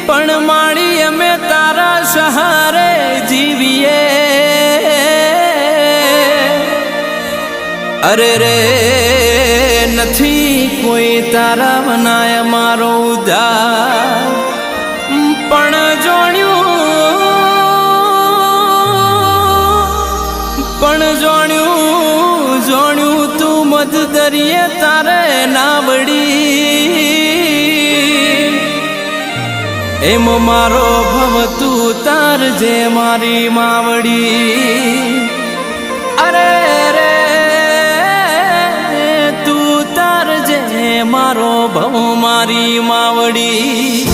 પણ માડી અમે તારા સહારે જીવીએ અરે રે નથી કોઈ તારા બનાય મારો ઉધાર પણ જોણ્યું તું મધ દરિયે તારે ના વળી એમ મારો ભવ તું તાર જે મારી માવડી અરે રે તું તાર જે મારો ભવ મારી માવડી